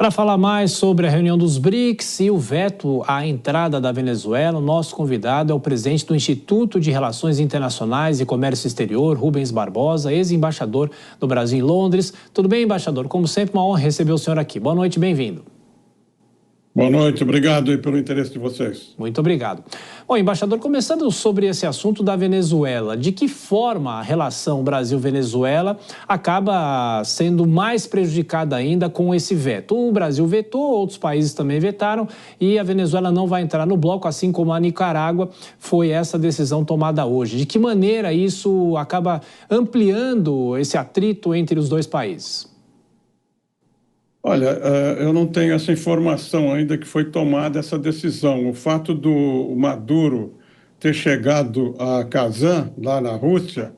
Para falar mais sobre a reunião dos BRICS e o veto à entrada da Venezuela, o nosso convidado é o presidente do Instituto de Relações Internacionais e Comércio Exterior, Rubens Barbosa, ex-embaixador do Brasil em Londres. Tudo bem, embaixador? Como sempre, uma honra receber o senhor aqui. Boa noite, bem-vindo. Boa noite, obrigado aí pelo interesse de vocês. Muito obrigado. Bom, embaixador, começando sobre esse assunto da Venezuela, de que forma a relação Brasil-Venezuela acaba sendo mais prejudicada ainda com esse veto? O Brasil vetou, outros países também vetaram e a Venezuela não vai entrar no bloco, assim como a Nicarágua. Foi essa decisão tomada hoje. De que maneira isso acaba ampliando esse atrito entre os dois países? Olha, eu não tenho essa informação ainda que foi tomada essa decisão. O fato do Maduro ter chegado a Kazan, lá na Rússia,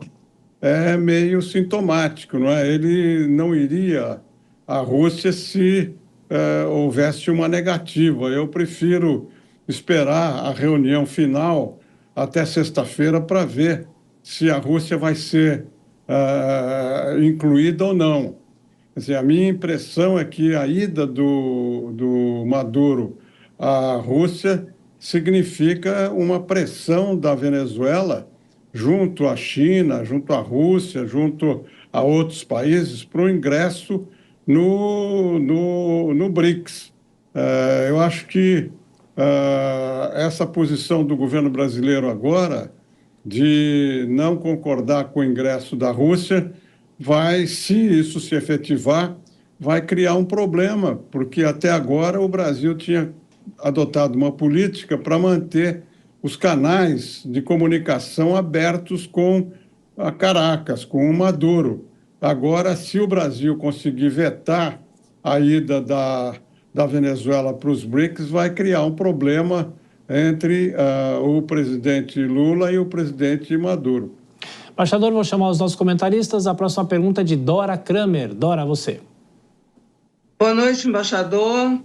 é meio sintomático, não é? Ele não iria à Rússia se houvesse uma negativa. Eu prefiro esperar a reunião final até sexta-feira para ver se a Rússia vai ser incluída ou não. Quer dizer, a minha impressão é que a ida do Maduro à Rússia significa uma pressão da Venezuela junto à China, junto à Rússia, junto a outros países para o ingresso no BRICS. Eu acho que essa posição do governo brasileiro agora de não concordar com o ingresso da Rússia vai, se isso se efetivar, vai criar um problema, porque até agora o Brasil tinha adotado uma política para manter os canais de comunicação abertos com a Caracas, com o Maduro. Agora, se o Brasil conseguir vetar a ida da Venezuela para os BRICS, vai criar um problema entre o presidente Lula e o presidente Maduro. Embaixador, vou chamar os nossos comentaristas. A próxima pergunta é de Dora Kramer. Dora, você. Boa noite, embaixador.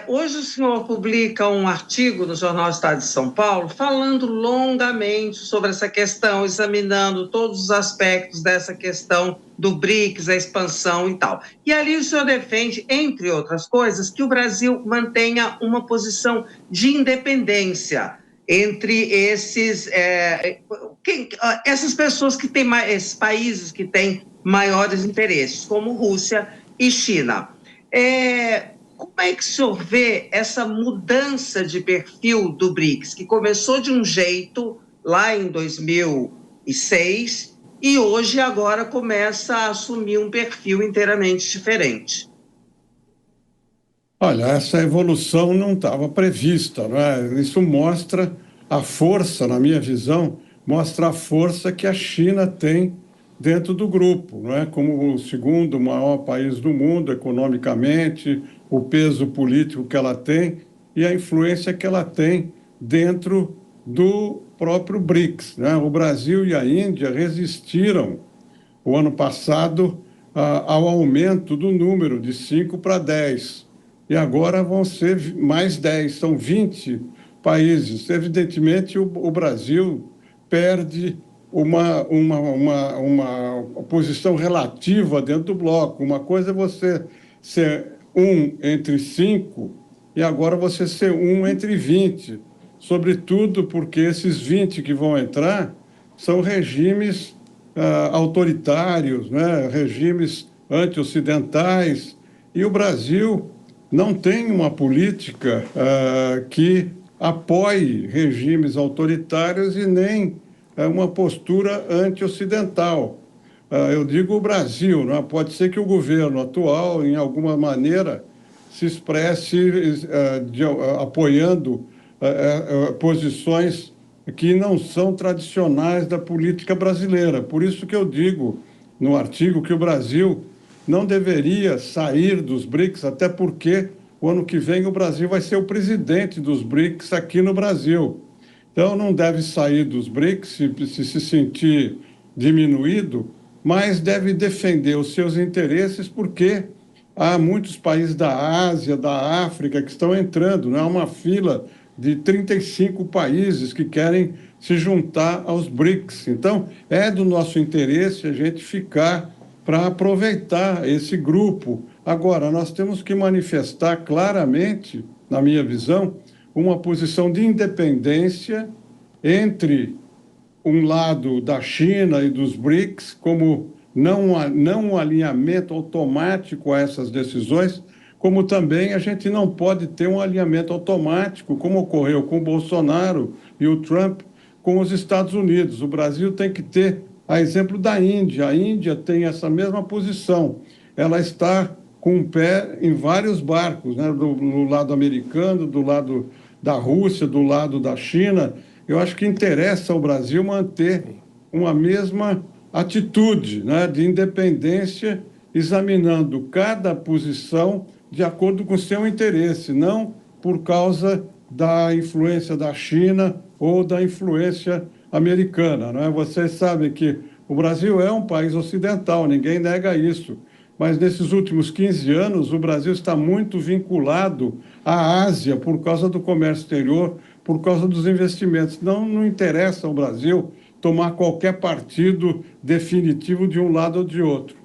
Hoje o senhor publica um artigo no Jornal Estado de São Paulo falando longamente sobre essa questão, examinando todos os aspectos dessa questão do BRICS, a expansão e tal. E ali o senhor defende, entre outras coisas, que o Brasil mantenha uma posição de independência entre essas pessoas que têm esses países que têm maiores interesses, como Rússia e China. Como é que o senhor vê essa mudança de perfil do BRICS, que começou de um jeito lá em 2006 e hoje agora começa a assumir um perfil inteiramente diferente? Olha, essa evolução não estava prevista, não é? Isso mostra a força, na minha visão, mostra a força que a China tem dentro do grupo, não é? Como o segundo maior país do mundo economicamente, o peso político que ela tem e a influência que ela tem dentro do próprio BRICS, né? O Brasil e a Índia resistiram o ano passado ao aumento do número de 5 para 10. E agora vão ser mais 10, são 20 países. Evidentemente, o Brasil perde uma posição relativa dentro do bloco. Uma coisa é você ser um entre 5 e agora você ser um entre 20. Sobretudo porque esses 20 que vão entrar são regimes autoritários, né? Regimes anti-ocidentais. E o Brasil não tem uma política que apoie regimes autoritários e nem uma postura anti-ocidental. Eu digo o Brasil, não é? Pode ser que o governo atual, em alguma maneira, se expresse apoiando posições que não são tradicionais da política brasileira. Por isso que eu digo no artigo que o Brasil não deveria sair dos BRICS, até porque o ano que vem o Brasil vai ser o presidente dos BRICS aqui no Brasil. Então, não deve sair dos BRICS se sentir diminuído, mas deve defender os seus interesses, porque há muitos países da Ásia, da África, que estão entrando, não é uma fila de 35 países que querem se juntar aos BRICS. Então, é do nosso interesse a gente ficar para aproveitar esse grupo Agora, nós temos que manifestar claramente, na minha visão, uma posição de independência entre um lado da China e dos BRICS, como não um alinhamento automático a essas decisões, como também a gente não pode ter um alinhamento automático, como ocorreu com o Bolsonaro e o Trump, com os Estados Unidos. O Brasil tem que ter, a exemplo da Índia. A Índia tem essa mesma posição. Ela está com o pé em vários barcos, né? Do lado americano, do lado da Rússia, do lado da China. Eu acho que interessa ao Brasil manter uma mesma atitude, né, de independência, examinando cada posição de acordo com o seu interesse, não por causa da influência da China ou da influência americana, não é? Vocês sabem que o Brasil é um país ocidental, ninguém nega isso, mas nesses últimos 15 anos o Brasil está muito vinculado à Ásia por causa do comércio exterior, por causa dos investimentos. Não interessa ao Brasil tomar qualquer partido definitivo de um lado ou de outro.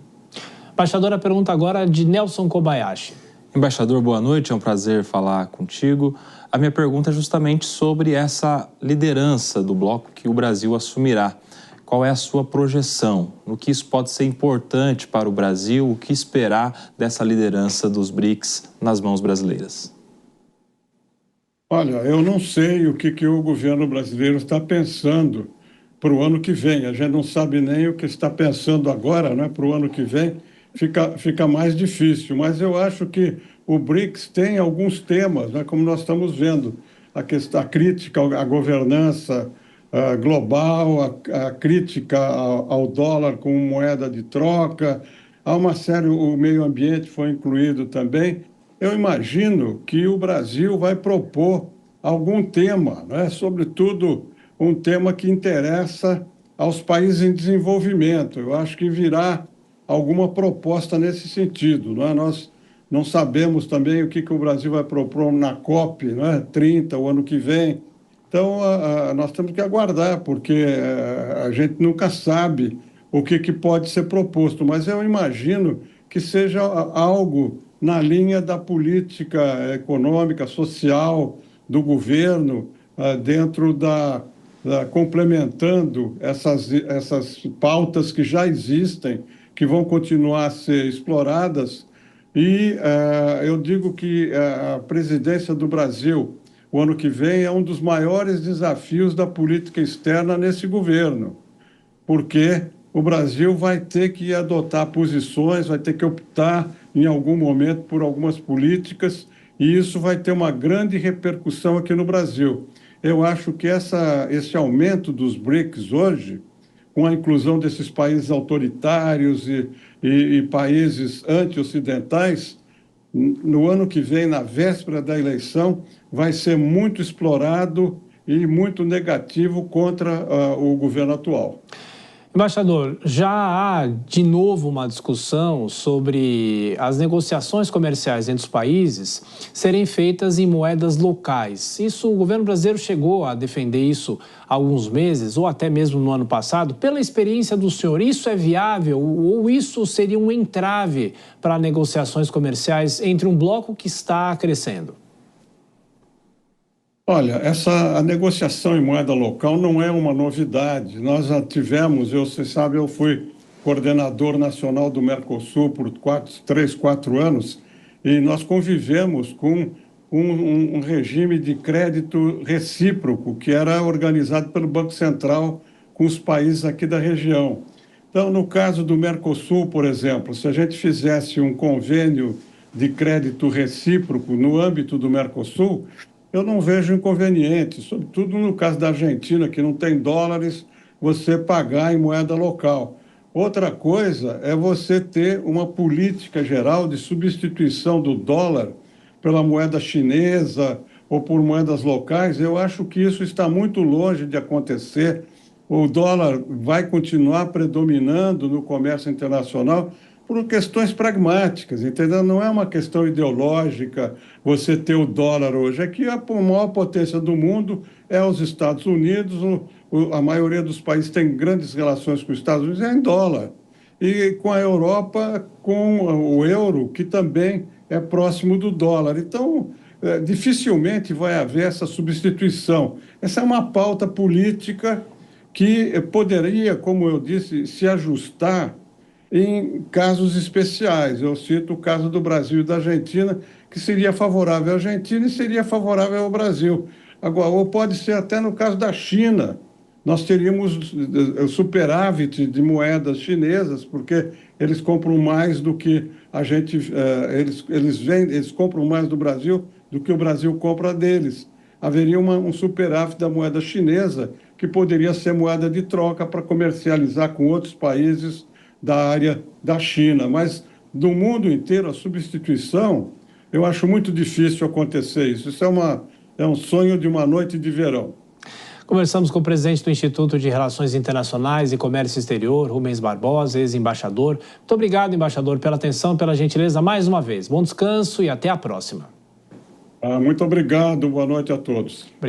Embaixador, a pergunta agora é de Nelson Kobayashi. Embaixador, boa noite, é um prazer falar contigo. A minha pergunta é justamente sobre essa liderança do bloco que o Brasil assumirá. Qual é a sua projeção? No que isso pode ser importante para o Brasil? O que esperar dessa liderança dos BRICS nas mãos brasileiras? Olha, eu não sei o que o governo brasileiro está pensando para o ano que vem. A gente não sabe nem o que está pensando agora, né? Para o ano que vem fica mais difícil. Mas eu acho que o BRICS tem alguns temas, né? Como nós estamos vendo, a crítica à governança global, a crítica ao dólar como moeda de troca, há uma série, o meio ambiente foi incluído também. Eu imagino que o Brasil vai propor algum tema, né? Sobretudo um tema que interessa aos países em desenvolvimento. Eu acho que virá alguma proposta nesse sentido, não é? Nós não sabemos também o que o Brasil vai propor na COP, não é? 30, o ano que vem. Então, nós temos que aguardar, porque a gente nunca sabe o que pode ser proposto, mas eu imagino que seja algo na linha da política econômica, social do governo, dentro complementando essas pautas que já existem, que vão continuar a ser exploradas. E eu digo que a presidência do Brasil, o ano que vem, é um dos maiores desafios da política externa nesse governo, porque o Brasil vai ter que adotar posições, vai ter que optar em algum momento por algumas políticas, e isso vai ter uma grande repercussão aqui no Brasil. Eu acho que esse aumento dos BRICS hoje, com a inclusão desses países autoritários e países anti-ocidentais, no ano que vem, na véspera da eleição, vai ser muito explorado e muito negativo contra o governo atual. Embaixador, já há de novo uma discussão sobre as negociações comerciais entre os países serem feitas em moedas locais. O governo brasileiro chegou a defender isso há alguns meses, ou até mesmo no ano passado. Pela experiência do senhor, isso é viável ou isso seria um entrave para negociações comerciais entre um bloco que está crescendo? Olha, a negociação em moeda local não é uma novidade. Nós já tivemos, você sabe, eu fui coordenador nacional do Mercosul por 3, 4 anos, e nós convivemos com um regime de crédito recíproco que era organizado pelo Banco Central com os países aqui da região. Então, no caso do Mercosul, por exemplo, se a gente fizesse um convênio de crédito recíproco no âmbito do Mercosul, eu não vejo inconveniente, sobretudo no caso da Argentina, que não tem dólares, você pagar em moeda local. Outra coisa é você ter uma política geral de substituição do dólar pela moeda chinesa ou por moedas locais. Eu acho que isso está muito longe de acontecer. O dólar vai continuar predominando no comércio internacional por questões pragmáticas, entendeu? Não é uma questão ideológica você ter o dólar hoje. Aqui a maior potência do mundo é os Estados Unidos, a maioria dos países tem grandes relações com os Estados Unidos, é em dólar. e com a Europa com o euro, que também é próximo do dólar. Então, dificilmente vai haver essa substituição. Essa é uma pauta política que poderia, como eu disse, se ajustar em casos especiais. Eu cito o caso do Brasil e da Argentina, que seria favorável à Argentina e seria favorável ao Brasil. Agora, ou pode ser até no caso da China. Nós teríamos superávit de moedas chinesas, porque eles compram mais do que a gente, eles compram mais do Brasil do que o Brasil compra deles. Haveria um superávit da moeda chinesa, que poderia ser moeda de troca para comercializar com outros países da área da China. Mas do mundo inteiro, a substituição, eu acho muito difícil acontecer isso. Isso é um sonho de uma noite de verão. Conversamos com o presidente do Instituto de Relações Internacionais e Comércio Exterior, Rubens Barbosa, ex-embaixador. Muito obrigado, embaixador, pela atenção, pela gentileza mais uma vez. Bom descanso e até a próxima. Muito obrigado. Boa noite a todos.